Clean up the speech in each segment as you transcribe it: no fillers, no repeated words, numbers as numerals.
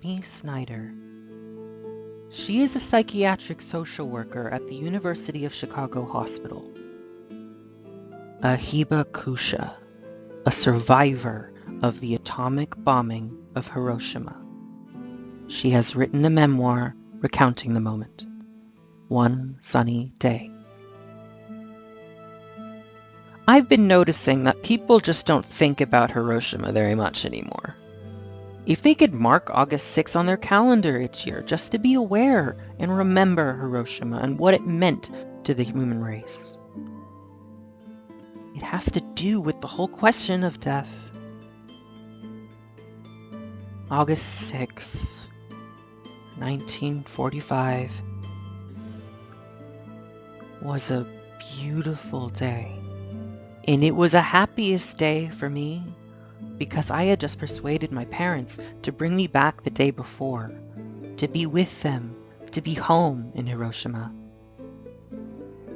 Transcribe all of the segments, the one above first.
Tammy Snider. She is a psychiatric social worker at the University of Chicago Hospital. A Hibakusha, a survivor of the atomic bombing of Hiroshima. She has written a memoir recounting the moment. One sunny day. I've been noticing that people just don't think about Hiroshima very much anymore. If they could mark August 6 on their calendar each year just to be aware and remember Hiroshima and what it meant to the human race. It has to do with the whole question of death. August 6, 1945 was a beautiful day. And it was a happiest day for me because I had just persuaded my parents to bring me back the day before, to be with them, to be home in Hiroshima.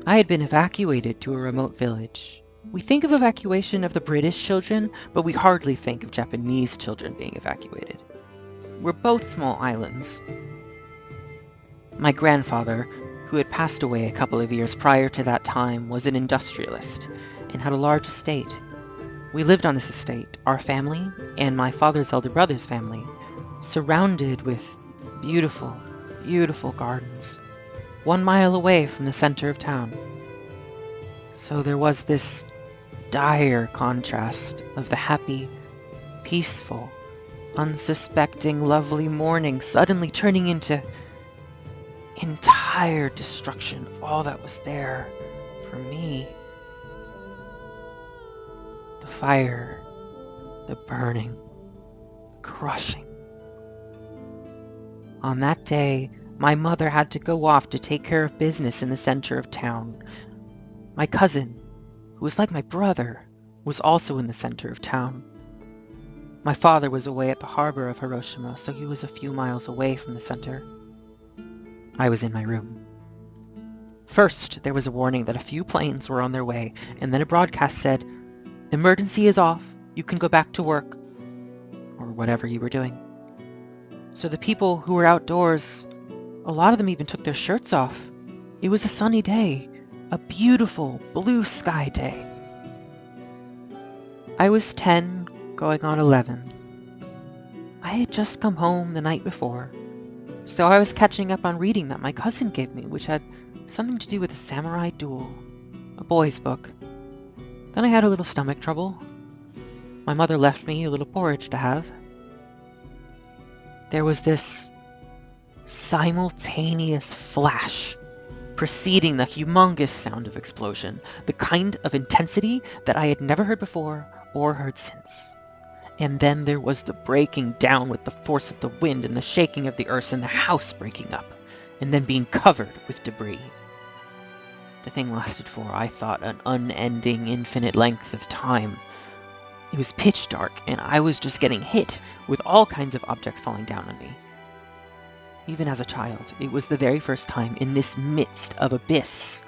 I had been evacuated to a remote village. We think of evacuation of the British children, but we hardly think of Japanese children being evacuated. We're both small islands. My grandfather, who had passed away a couple of years prior to that time, was an industrialist and had a large estate. We lived on this estate, our family and my father's elder brother's family, surrounded with beautiful, beautiful gardens, 1 mile away from the center of town. So there was this dire contrast of the happy, peaceful, unsuspecting, lovely morning suddenly turning into entire destruction of all that was there for me. The fire, the burning, the crushing. On that day, my mother had to go off to take care of business in the center of town. My cousin, who was like my brother, was also in the center of town. My father was away at the harbor of Hiroshima, so he was a few miles away from the center. I was in my room. First, there was a warning that a few planes were on their way, and then a broadcast said, "Emergency is off. You can go back to work," or whatever you were doing. So the people who were outdoors, a lot of them even took their shirts off. It was a sunny day, a beautiful blue sky day. I was 10, going on 11. I had just come home the night before, so I was catching up on reading that my cousin gave me, which had something to do with a samurai duel, a boy's book. Then I had a little stomach trouble. My mother left me a little porridge to have. There was this simultaneous flash preceding the humongous sound of explosion, the kind of intensity that I had never heard before or heard since. And then there was the breaking down with the force of the wind and the shaking of the earth and the house breaking up, and then being covered with debris. The thing lasted for, I thought, an unending, infinite length of time. It was pitch dark, and I was just getting hit with all kinds of objects falling down on me. Even as a child, it was the very first time in this midst of abyss,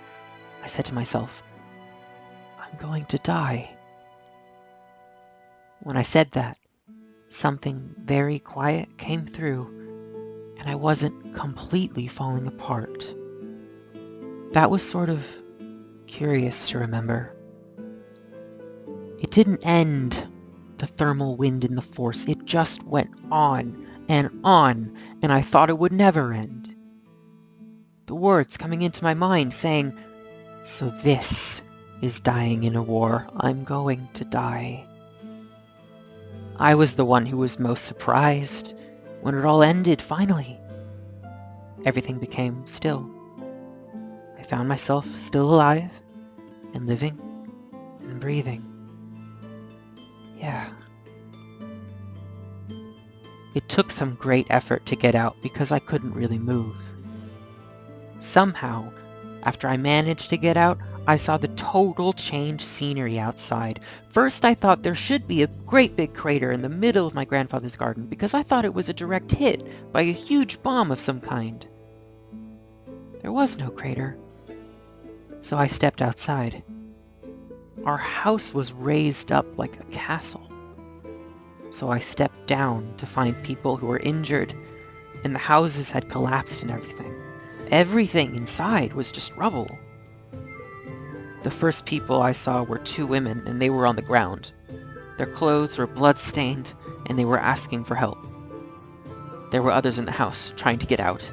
I said to myself, "I'm going to die." When I said that, something very quiet came through, and I wasn't completely falling apart. That was sort of curious to remember. It didn't end, the thermal wind and the force. It just went on, and I thought it would never end. The words coming into my mind saying, "So this is dying in a war. I'm going to die." I was the one who was most surprised when it all ended finally. Everything became still. I found myself still alive and living and breathing. Yeah. It took some great effort to get out because I couldn't really move. Somehow, after I managed to get out, I saw the total changed scenery outside. First, I thought there should be a great big crater in the middle of my grandfather's garden because I thought it was a direct hit by a huge bomb of some kind. There was no crater. So I stepped outside. Our house was raised up like a castle. So I stepped down to find people who were injured, and the houses had collapsed and everything. Everything inside was just rubble. The first people I saw were two women, and they were on the ground. Their clothes were blood-stained, and they were asking for help. There were others in the house, trying to get out.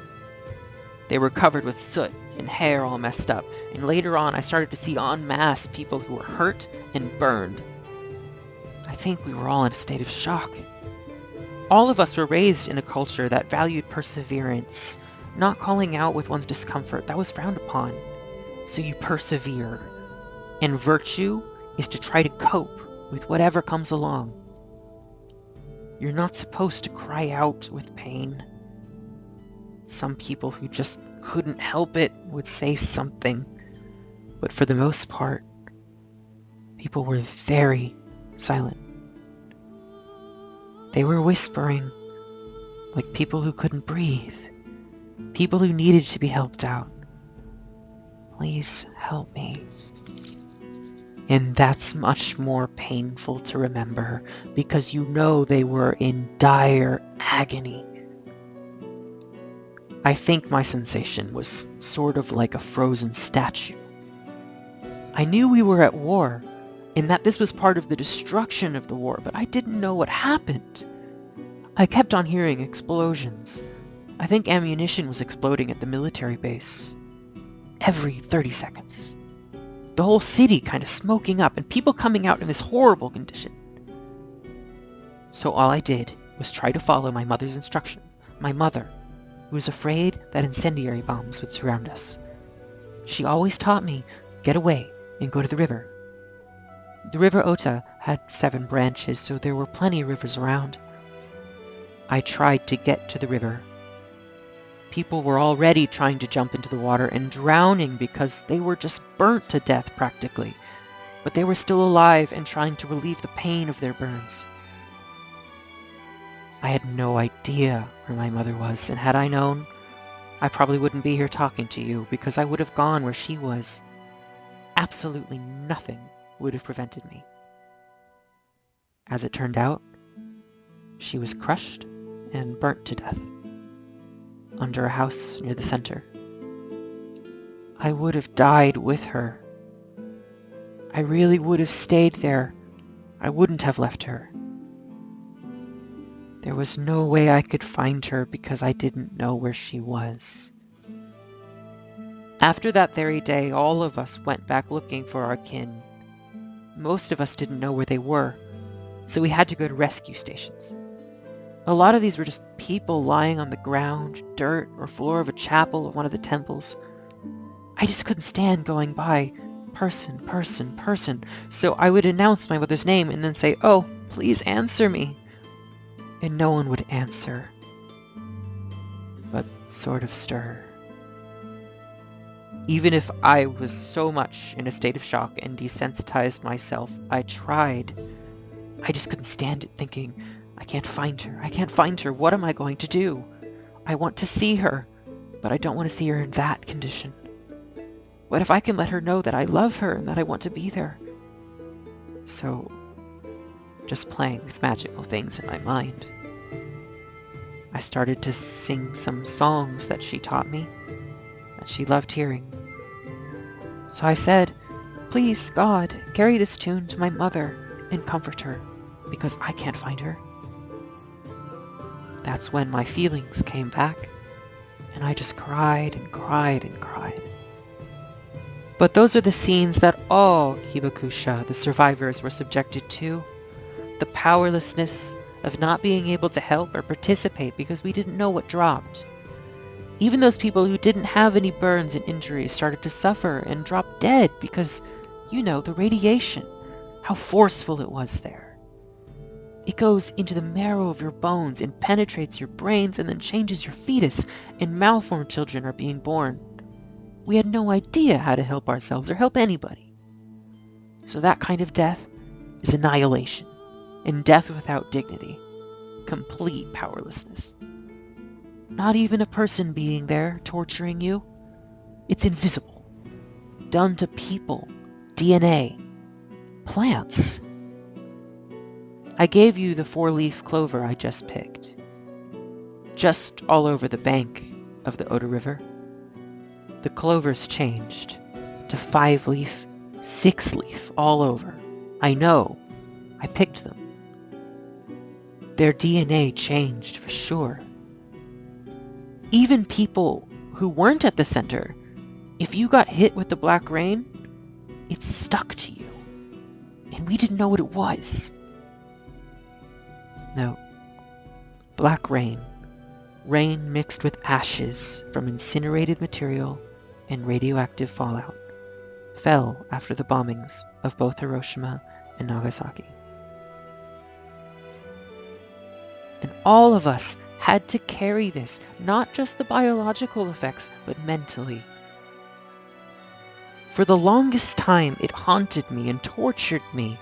They were covered with soot and hair all messed up, and later on I started to see en masse people who were hurt and burned. I think we were all in a state of shock. All of us were raised in a culture that valued perseverance, not calling out with one's discomfort. That was frowned upon. So you persevere. And virtue is to try to cope with whatever comes along. You're not supposed to cry out with pain. Some people who just couldn't help it would say something. But for the most part, people were very silent. They were whispering, like people who couldn't breathe. People who needed to be helped out. Please help me. And that's much more painful to remember because you know they were in dire agony. I think my sensation was sort of like a frozen statue. I knew we were at war and that this was part of the destruction of the war, but I didn't know what happened. I kept on hearing explosions. I think ammunition was exploding at the military base. Every 30 seconds. The whole city kind of smoking up and people coming out in this horrible condition. So all I did was try to follow my mother's instruction. My mother, who was afraid that incendiary bombs would surround us. She always taught me, get away and go to the river. The River Ota had 7 branches, so there were plenty of rivers around. I tried to get to the river. People were already trying to jump into the water and drowning because they were just burnt to death practically. But they were still alive and trying to relieve the pain of their burns. I had no idea where my mother was, and had I known, I probably wouldn't be here talking to you because I would have gone where she was. Absolutely nothing would have prevented me. As it turned out, she was crushed and burnt to death under a house near the center. I would have died with her. I really would have stayed there. I wouldn't have left her. There was no way I could find her because I didn't know where she was. After that very day, all of us went back looking for our kin. Most of us didn't know where they were, so we had to go to rescue stations. A lot of these were just people lying on the ground, dirt, or floor of a chapel or one of the temples. I just couldn't stand going by person, person, person, so I would announce my mother's name and then say, "Oh, please answer me." And no one would answer, but sort of stir. Even if I was so much in a state of shock and desensitized myself, I tried. I just couldn't stand it, thinking, I can't find her. I can't find her. What am I going to do? I want to see her, but I don't want to see her in that condition. What if I can let her know that I love her and that I want to be there? So, just playing with magical things in my mind, I started to sing some songs that she taught me, that she loved hearing. So I said, "Please, God, carry this tune to my mother and comfort her, because I can't find her." That's when my feelings came back, and I just cried and cried and cried. But those are the scenes that all Hibakusha, the survivors, were subjected to. The powerlessness of not being able to help or participate because we didn't know what dropped. Even those people who didn't have any burns and injuries started to suffer and drop dead because, the radiation, how forceful it was there. It goes into the marrow of your bones and penetrates your brains and then changes your fetus, and malformed children are being born. We had no idea how to help ourselves or help anybody. So that kind of death is annihilation, and death without dignity, complete powerlessness. Not even a person being there torturing you. It's invisible, done to people, DNA, plants. I gave you the 4-leaf clover I just picked. Just all over the bank of the Oda River. The clovers changed to 5-leaf, 6-leaf all over. I know. I picked them. Their DNA changed for sure. Even people who weren't at the center, if you got hit with the black rain, it stuck to you. And we didn't know what it was. No. Black rain. Rain mixed with ashes from incinerated material and radioactive fallout fell after the bombings of both Hiroshima and Nagasaki. And all of us had to carry this, not just the biological effects, but mentally. For the longest time, it haunted me and tortured me.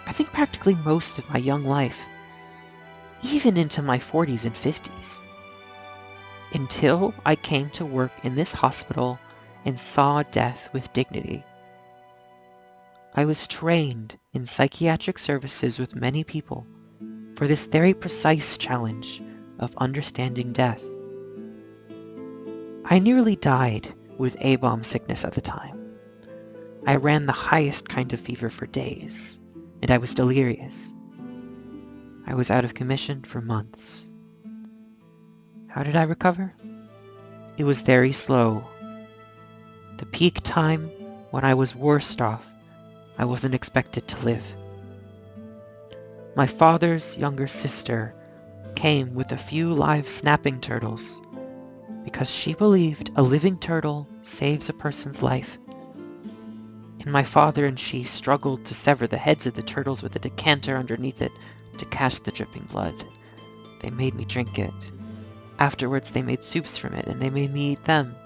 I think practically most of my young life, even into my 40s and 50s. Until I came to work in this hospital and saw death with dignity. I was trained in psychiatric services with many people for this very precise challenge of understanding death. I nearly died with A-bomb sickness at the time. I ran the highest kind of fever for days, and I was delirious. I was out of commission for months. How did I recover? It was very slow. The peak time, when I was worst off, I wasn't expected to live. My father's younger sister came with a few live snapping turtles because she believed a living turtle saves a person's life. And my father and she struggled to sever the heads of the turtles with a decanter underneath it to catch the dripping blood. They made me drink it. Afterwards they made soups from it and they made me eat them.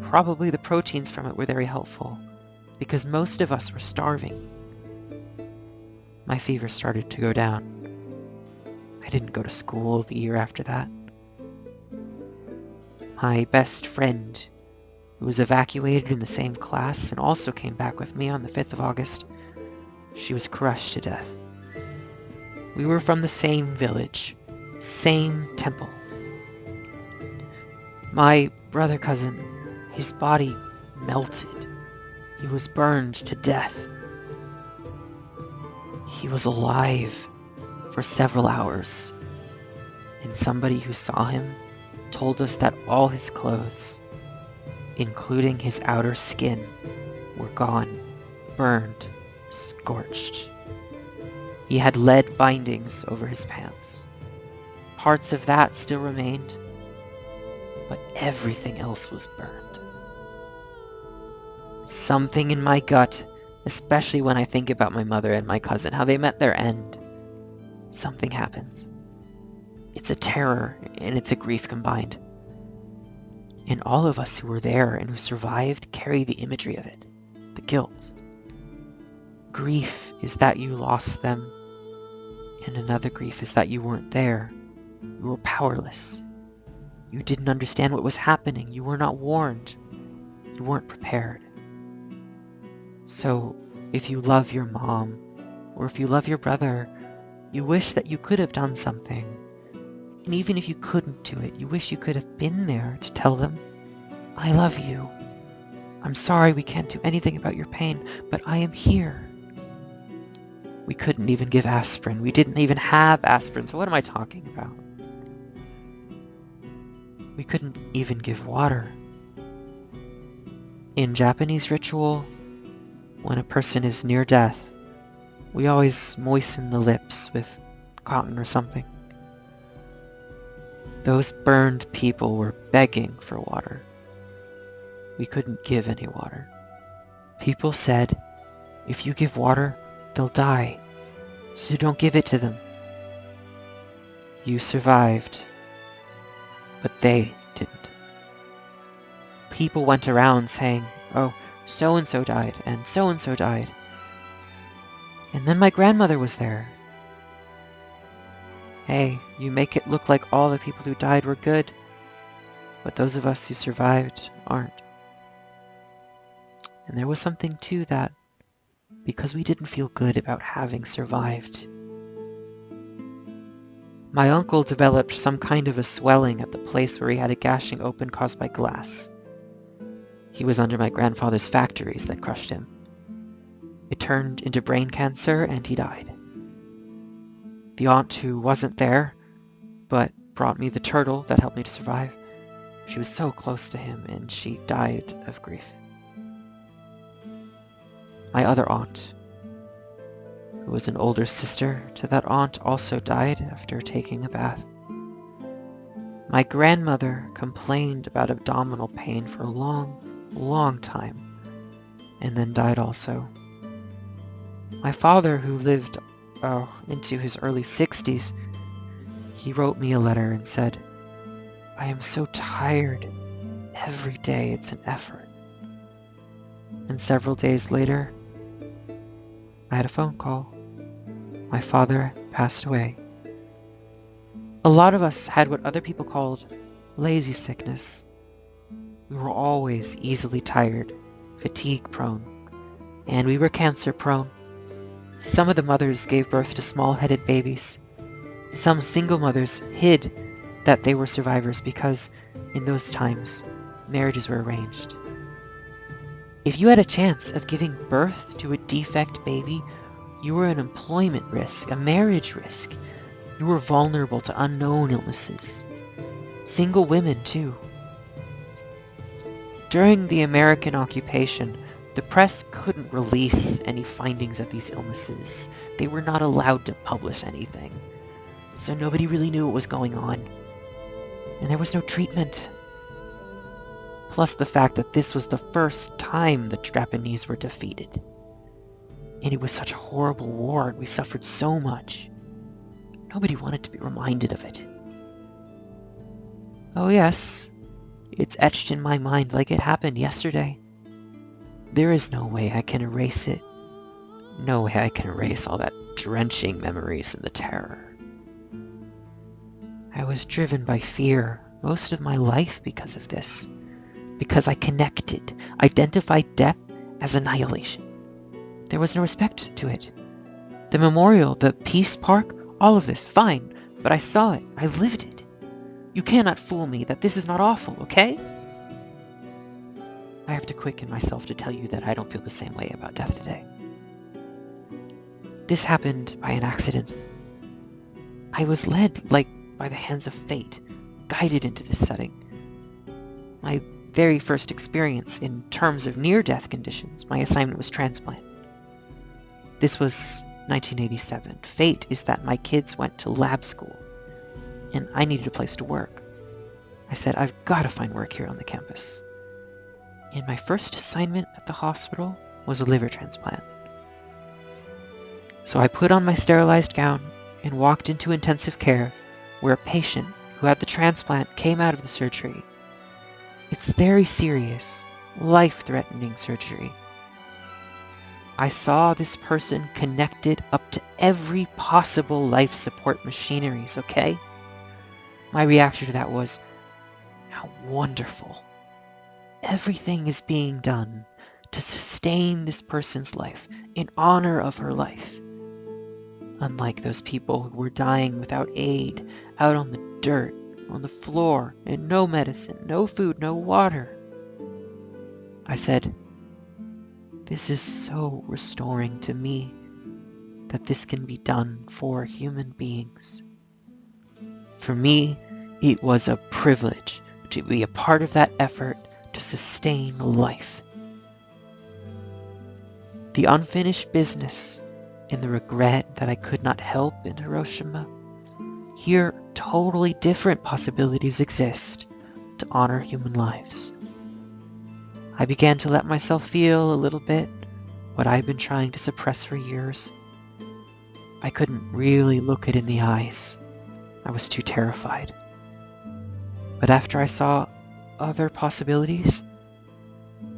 Probably the proteins from it were very helpful because most of us were starving. My fever started to go down. I didn't go to school the year after that. My best friend, who was evacuated in the same class and also came back with me on the 5th of August, she was crushed to death. We were from the same village, same temple. My brother cousin, his body melted. He was burned to death. He was alive for several hours, and somebody who saw him told us that all his clothes, including his outer skin, were gone, burned, scorched. He had lead bindings over his pants. Parts of that still remained, but everything else was burned. Something in my gut, especially when I think about my mother and my cousin, how they met their end. Something happens. It's a terror and it's a grief combined. And all of us who were there and who survived carry the imagery of it, the guilt. Grief is that you lost them, and another grief is that you weren't there. You were powerless. You didn't understand what was happening. You were not warned. You weren't prepared. So, if you love your mom, or if you love your brother, you wish that you could have done something. And even if you couldn't do it, you wish you could have been there to tell them, I love you. I'm sorry we can't do anything about your pain, but I am here. We couldn't even give aspirin. We didn't even have aspirin, so what am I talking about? We couldn't even give water. In Japanese ritual, when a person is near death, we always moisten the lips with cotton or something. Those burned people were begging for water. We couldn't give any water. People said, if you give water, they'll die, so don't give it to them. You survived, but they didn't. People went around saying, oh, so-and-so died, and so-and-so died. And then my grandmother was there. Hey, you make it look like all the people who died were good, but those of us who survived aren't. And there was something to that, because we didn't feel good about having survived. My uncle developed some kind of a swelling at the place where he had a gashing open caused by glass. He was under my grandfather's factories that crushed him. It turned into brain cancer and he died. The aunt who wasn't there, but brought me the turtle that helped me to survive, she was so close to him and she died of grief. My other aunt, who was an older sister to that aunt, also died after taking a bath. My grandmother complained about abdominal pain for a long time, and then died also. My father, who lived into his early 60s, he wrote me a letter and said, "I am so tired. Every day it's an effort." And several days later, I had a phone call. My father passed away. A lot of us had what other people called lazy sickness. We were always easily tired, fatigue prone, and we were cancer prone. Some of the mothers gave birth to small-headed babies. Some single mothers hid that they were survivors because, in those times, marriages were arranged. If you had a chance of giving birth to a defect baby, you were an employment risk, a marriage risk. You were vulnerable to unknown illnesses. Single women, too. During the American occupation, the press couldn't release any findings of these illnesses. They were not allowed to publish anything. So nobody really knew what was going on. And there was no treatment. Plus the fact that this was the first time the Japanese were defeated. And it was such a horrible war, and we suffered so much. Nobody wanted to be reminded of it. Oh yes, it's etched in my mind like it happened yesterday. There is no way I can erase it. No way I can erase all that drenching memories and the terror. I was driven by fear most of my life because of this. Because I identified death as annihilation. There was no respect to it. The memorial, the peace park, all of this, fine, but I saw it, I lived it. You cannot fool me that this is not awful, okay? I have to quicken myself to tell you that I don't feel the same way about death today. This happened by an accident. I was led, like by the hands of fate, guided into this setting. My very first experience in terms of near-death conditions, my assignment was transplant. This was 1987. Fate is that my kids went to lab school, and I needed a place to work. I said, I've got to find work here on the campus. And my first assignment at the hospital was a liver transplant. So I put on my sterilized gown and walked into intensive care, where a patient who had the transplant came out of the surgery. It's very serious, life-threatening surgery. I saw this person connected up to every possible life support machineries, okay? My reaction to that was, how wonderful. Everything is being done to sustain this person's life, in honor of her life. Unlike those people who were dying without aid, out on the dirt, on the floor, and no medicine, no food, no water. I said, this is so restoring to me that this can be done for human beings. For me, it was a privilege to be a part of that effort to sustain life. The unfinished business and the regret that I could not help in Hiroshima, here totally different possibilities exist to honor human lives. I began to let myself feel a little bit what I've been trying to suppress for years. I couldn't really look it in the eyes. I was too terrified. But after I saw other possibilities,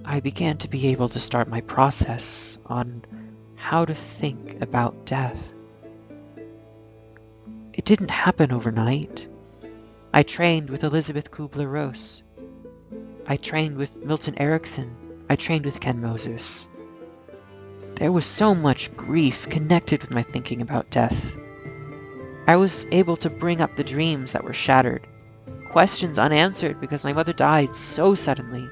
I began to be able to start my process on how to think about death. It didn't happen overnight. I trained with Elizabeth Kubler-Ross. I trained with Milton Erickson. I trained with Ken Moses. There was so much grief connected with my thinking about death. I was able to bring up the dreams that were shattered, questions unanswered because my mother died so suddenly,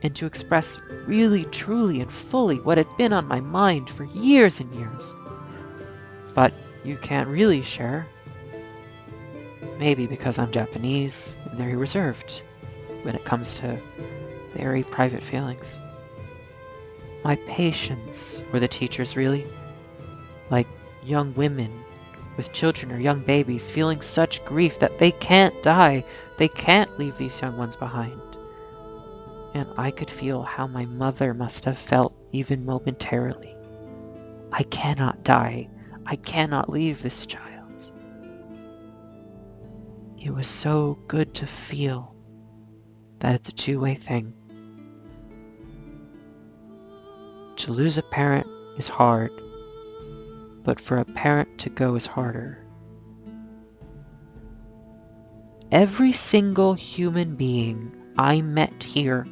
and to express really, truly, and fully what had been on my mind for years and years. But you can't really share. Maybe because I'm Japanese and very reserved when it comes to very private feelings. My patients were the teachers, really. Like young women with children or young babies feeling such grief that they can't die, they can't leave these young ones behind. And I could feel how my mother must have felt even momentarily. I cannot die. I cannot leave this child. It was so good to feel that it's a two-way thing. To lose a parent is hard, but for a parent to go is harder. Every single human being I met here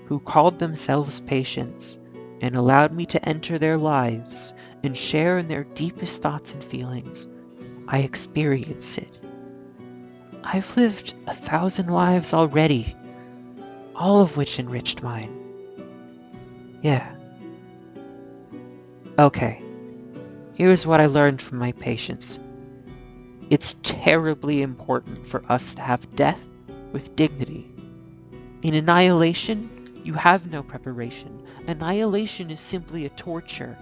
who called themselves patients and allowed me to enter their lives and share in their deepest thoughts and feelings, I experience it. I've lived 1,000 lives already, all of which enriched mine. Yeah. Okay, here's what I learned from my patients. It's terribly important for us to have death with dignity. In annihilation, you have no preparation. Annihilation is simply a torture.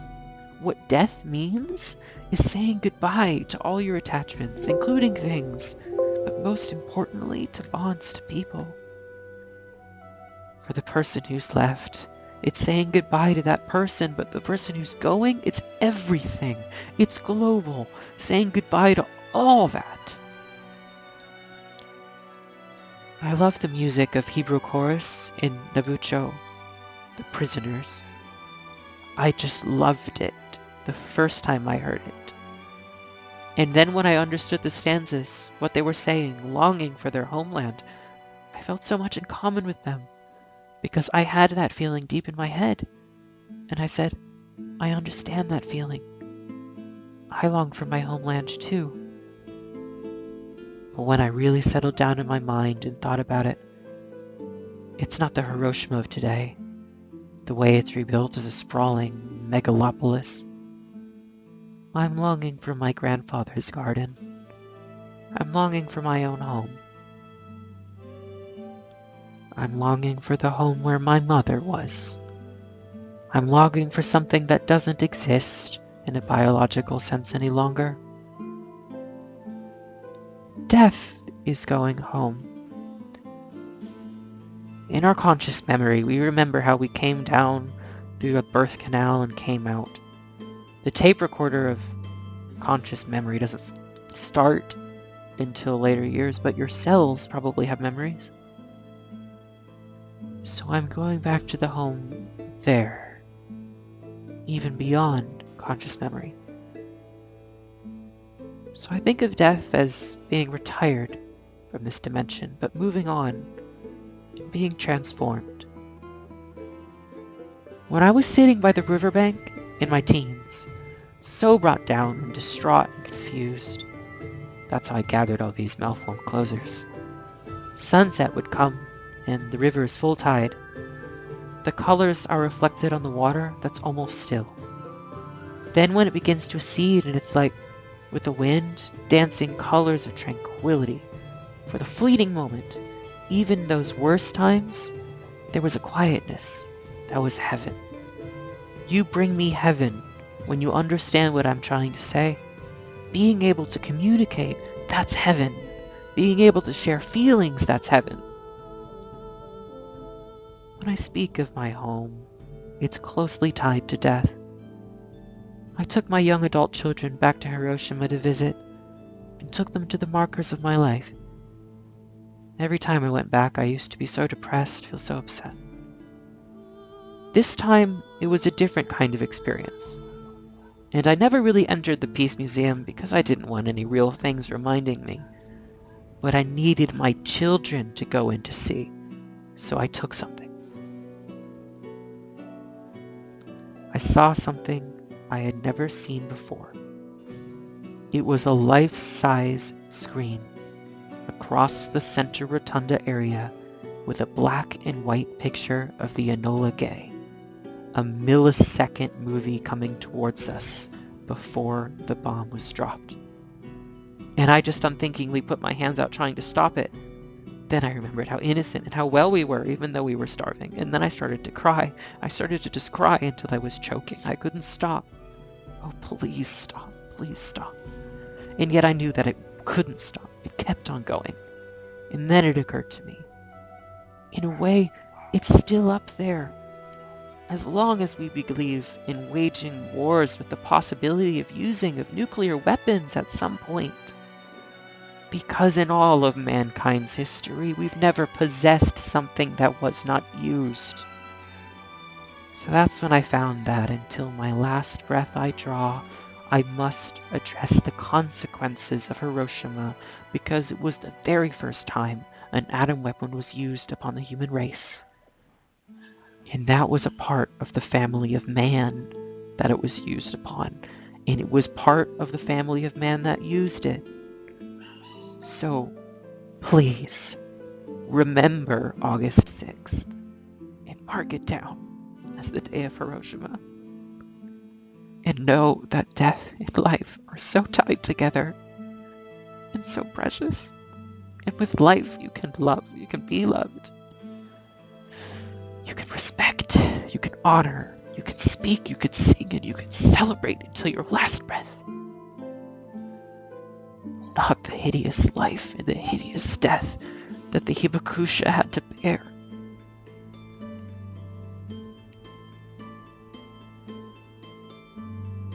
What death means is saying goodbye to all your attachments, including things, but most importantly to bonds to people. For the person who's left, it's saying goodbye to that person, but the person who's going, it's everything. It's global, saying goodbye to all that. I love the music of Hebrew chorus in Nabucco, The Prisoners. I just loved it the first time I heard it. And then when I understood the stanzas, what they were saying, longing for their homeland, I felt so much in common with them, because I had that feeling deep in my head. And I said, I understand that feeling. I long for my homeland too. But when I really settled down in my mind and thought about it, it's not the Hiroshima of today. The way it's rebuilt is a sprawling megalopolis. I'm longing for my grandfather's garden. I'm longing for my own home. I'm longing for the home where my mother was. I'm longing for something that doesn't exist in a biological sense any longer. Death is going home. In our conscious memory, we remember how we came down through a birth canal and came out. The tape recorder of conscious memory doesn't start until later years, but your cells probably have memories. So I'm going back to the home there, even beyond conscious memory. So I think of death as being retired from this dimension, but moving on and being transformed. When I was sitting by the riverbank in my teens, so brought down and distraught and confused, that's how I gathered all these malformed closers. Sunset would come, and the river is full tide. The colors are reflected on the water that's almost still. Then when it begins to recede, and it's like with the wind, dancing colors of tranquility. For the fleeting moment, even those worst times, there was a quietness that was heaven. You bring me heaven when you understand what I'm trying to say. Being able to communicate, that's heaven. Being able to share feelings, that's heaven. When I speak of my home, it's closely tied to death. I took my young adult children back to Hiroshima to visit, and took them to the markers of my life. Every time I went back, I used to be so depressed, feel so upset. This time, it was a different kind of experience. And I never really entered the Peace Museum because I didn't want any real things reminding me. But I needed my children to go in to see, so I took something. I saw something I had never seen before. It was a life-size screen across the center rotunda area with a black and white picture of the Enola Gay, a millisecond movie coming towards us before the bomb was dropped. And I just unthinkingly put my hands out trying to stop it. Then I remembered how innocent and how well we were, even though we were starving. And then I started to cry. I started to just cry until I was choking. I couldn't stop. Oh, please stop. Please stop. And yet I knew that it couldn't stop. It kept on going. And then it occurred to me. In a way, it's still up there. As long as we believe in waging wars with the possibility of using of nuclear weapons at some point. Because in all of mankind's history, we've never possessed something that was not used. So that's when I found that until my last breath I draw, I must address the consequences of Hiroshima, because it was the very first time an atom weapon was used upon the human race. And that was a part of the family of man that it was used upon. And it was part of the family of man that used it. So, please, remember August 6th and mark it down as the day of Hiroshima. And know that death and life are so tied together and so precious. And with life you can love, you can be loved. You can respect, you can honor, you can speak, you can sing, and you can celebrate until your last breath. Not the hideous life and the hideous death that the Hibakusha had to bear.